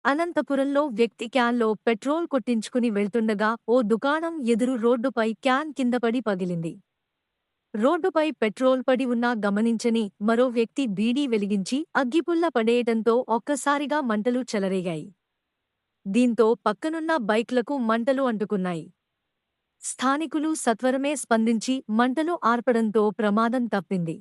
అనంతపురంలో వ్యక్తి క్యాన్లో పెట్రోల్ కొట్టించుకుని వెళ్తుండగా ఓ దుకాణం ఎదురు రోడ్డుపై క్యాన్ కిందపడి పగిలింది. రోడ్డుపై పెట్రోల్ పడి ఉన్నా గమనించని మరో వ్యక్తి బీడీ వెలిగించి అగ్గిపుల్ల పడేయటంతో ఒక్కసారిగా మంటలు చెలరేగాయి. దీంతో పక్కనున్న బైక్లకు మంటలు అంటుకున్నాయి. స్థానికులు సత్వరమే స్పందించి మంటలు ఆర్పడంతో ప్రమాదం తప్పింది.